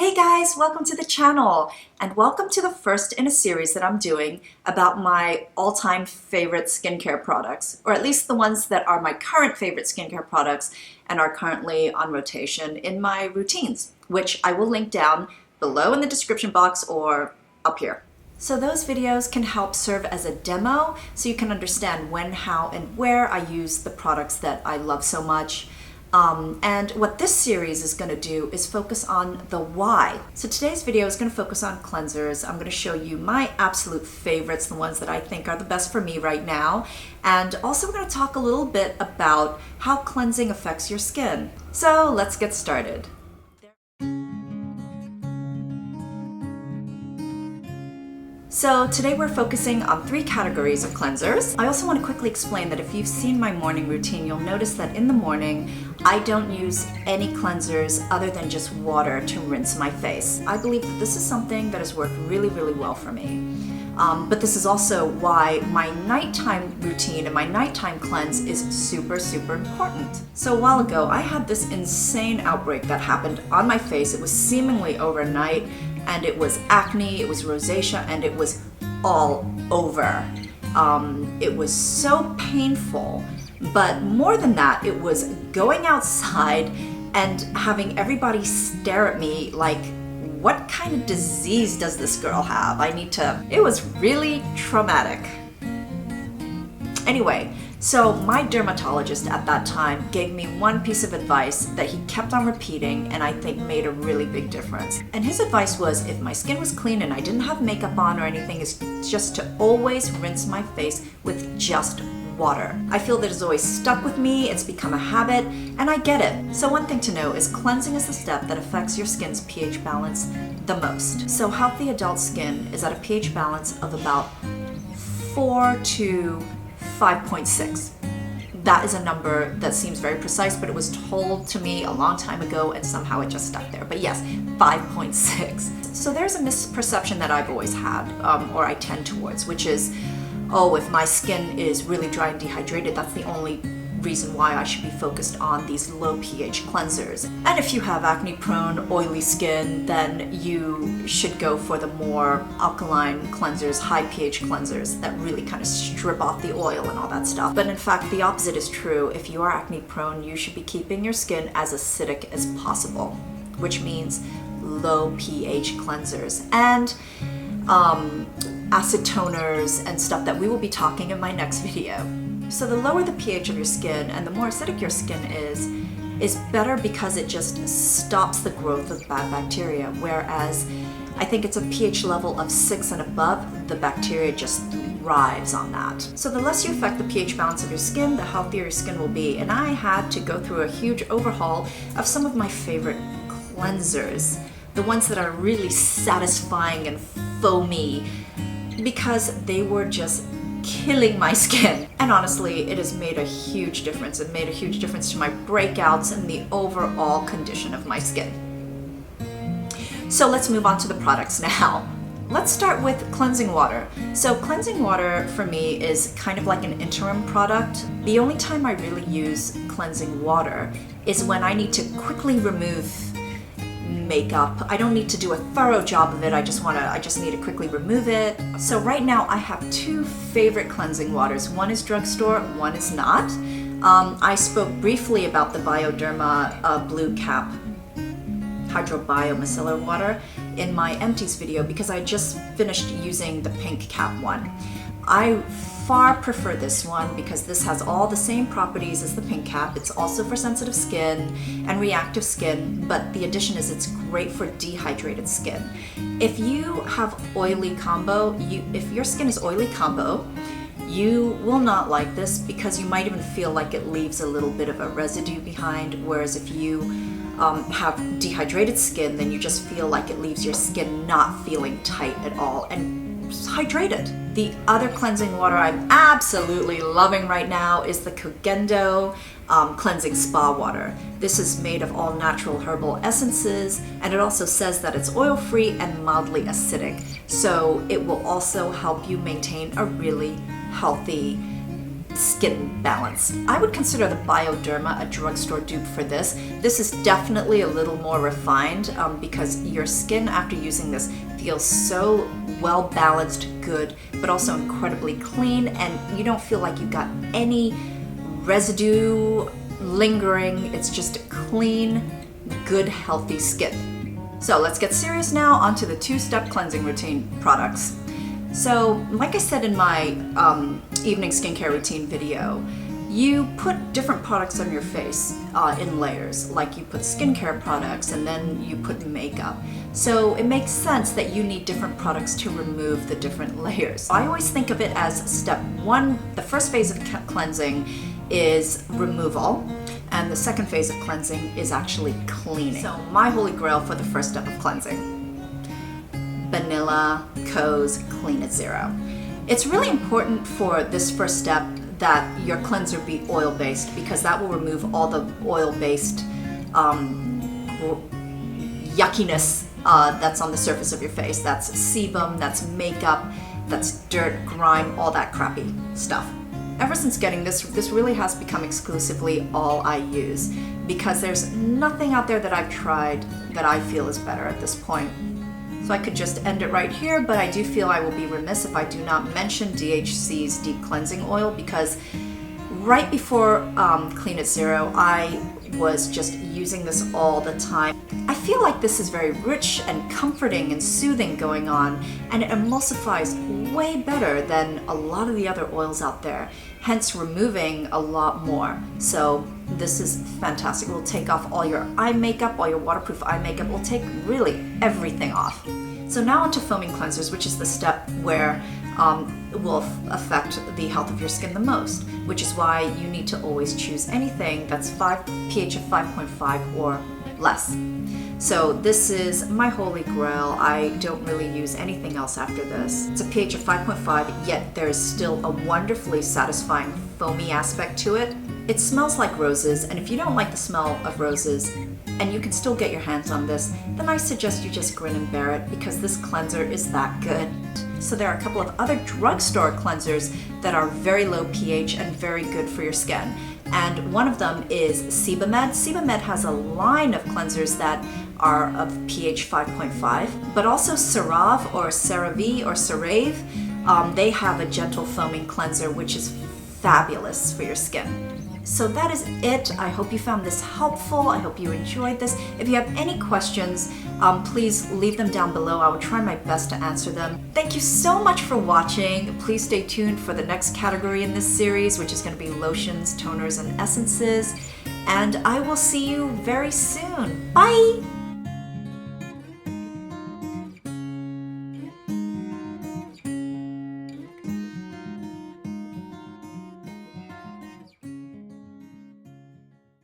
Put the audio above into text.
Hey guys, welcome to the channel and welcome to the first in a series that I'm doing about my all-time favorite skincare products, or at least the ones that are my current favorite skincare products and are currently on rotation in my routines, which I will link down below in the description box or up here. So those videos can help serve as a demo so you can understand when, how, and where I use the products that I love so much. And what this series is going to do is focus on the why. So today's video is going to focus on cleansers. I'm going to show you my absolute favorites, the ones that I think are the best for me right now. And also we're going to talk a little bit about how cleansing affects your skin. So let's get started. So today we're focusing on 3 categories of cleansers. I also want to quickly explain that if you've seen my morning routine, you'll notice that in the morning, I don't use any cleansers other than just water to rinse my face. I believe that this is something that has worked really, really well for me. But this is also why my nighttime routine and my nighttime cleanse is super, super important. So a while ago, I had this insane outbreak that happened on my face. It was seemingly overnight. And it was acne, it was rosacea, and it was all over. It was so painful, but more than that, it was going outside and having everybody stare at me like, what kind of disease does this girl have? It was really traumatic. Anyway, so my dermatologist at that time gave me one piece of advice that he kept on repeating and I think made a really big difference. And his advice was, if my skin was clean and I didn't have makeup on or anything, is just to always rinse my face with just water. I feel that it's always stuck with me, it's become a habit, and I get it. So one thing to know is cleansing is the step that affects your skin's pH balance the most. So healthy adult skin is at a pH balance of about 4 to 5.6. That is a number that seems very precise, but it was told to me a long time ago and somehow it just stuck there. But yes, 5.6. So there's a misperception that I've always had, or I tend towards, which is, oh, if my skin is really dry and dehydrated, that's the only reason why I should be focused on these low pH cleansers. And if you have acne-prone, oily skin, then you should go for the more alkaline cleansers, high pH cleansers that really kind of strip off the oil and all that stuff. But in fact, the opposite is true. If you are acne-prone, you should be keeping your skin as acidic as possible, which means low pH cleansers and acid toners and stuff that we will be talking in my next video. So the lower the pH of your skin and the more acidic your skin is better because it just stops the growth of bad bacteria, whereas I think it's a pH level of 6 and above, the bacteria just thrives on that. So the less you affect the pH balance of your skin, the healthier your skin will be. And I had to go through a huge overhaul of some of my favorite cleansers, the ones that are really satisfying and foamy, because they were just killing my skin. And honestly, it has made a huge difference. It made a huge difference to my breakouts and the overall condition of my skin. So let's move on to the products now. Let's start with cleansing water. So cleansing water for me is kind of like an interim product. The only time I really use cleansing water is when I need to quickly remove makeup. I don't need to do a thorough job of it. I just need to quickly remove it. So right now I have 2 favorite cleansing waters. One is drugstore, one is not. I spoke briefly about the Bioderma blue cap Hydrabio micellar water in my empties video because I just finished using the pink cap one. I far prefer this one because this has all the same properties as the pink cap. It's also for sensitive skin and reactive skin, but the addition is it's great for dehydrated skin. If you have oily combo, if your skin is oily combo, you will not like this because you might even feel like it leaves a little bit of a residue behind, whereas if you have dehydrated skin, then you just feel like it leaves your skin not feeling tight at all and hydrated. The other cleansing water I'm absolutely loving right now is the Kogendo cleansing spa water. This is made of all natural herbal essences, and it also says that it's oil-free and mildly acidic. So it will also help you maintain a really healthy skin balance. I would consider the Bioderma a drugstore dupe for this. This is definitely a little more refined because your skin after using this feels so well balanced, good, but also incredibly clean, and you don't feel like you got any residue lingering. It's just clean, good, healthy skin. So let's get serious now onto the two-step cleansing routine products. So, like I said in my evening skincare routine video, you put different products on your face in layers. Like you put skincare products and then you put makeup. So it makes sense that you need different products to remove the different layers. I always think of it as step one. The first phase of cleansing is removal, and the second phase of cleansing is actually cleaning. So my holy grail for the first step of cleansing: Banila Co's Clean at Zero. It's really important for this first step that your cleanser be oil-based, because that will remove all the oil-based yuckiness that's on the surface of your face. That's sebum, that's makeup, that's dirt, grime, all that crappy stuff. Ever since getting this really has become exclusively all I use, because there's nothing out there that I've tried that I feel is better at this point. So I could just end it right here, but I do feel I will be remiss if I do not mention DHC's Deep Cleansing Oil, because right before Clean at Zero, I was just using this all the time. I feel like this is very rich and comforting and soothing going on, and it emulsifies way better than a lot of the other oils out there, hence removing a lot more. So this is fantastic. It will take off all your eye makeup, all your waterproof eye makeup. It will take really everything off. So now onto foaming cleansers, which is the step where it will affect the health of your skin the most, which is why you need to always choose anything that's pH of 5.5 or less. So this is my holy grail. I don't really use anything else after this. It's a pH of 5.5, yet there's still a wonderfully satisfying foamy aspect to it. It smells like roses, and if you don't like the smell of roses and you can still get your hands on this, then I suggest you just grin and bear it, because this cleanser is that good. So there are a couple of other drugstore cleansers that are very low pH and very good for your skin. And one of them is SebaMed. SebaMed has a line of cleansers that are of pH 5.5, but also CeraVe or CeraVe or CeraVe. They have a gentle foaming cleanser, which is fabulous for your skin. So that is it. I hope you found this helpful. I hope you enjoyed this. If you have any questions, please leave them down below. I will try my best to answer them. Thank you so much for watching. Please stay tuned for the next category in this series, which is going to be lotions, toners, and essences. And I will see you very soon. Bye!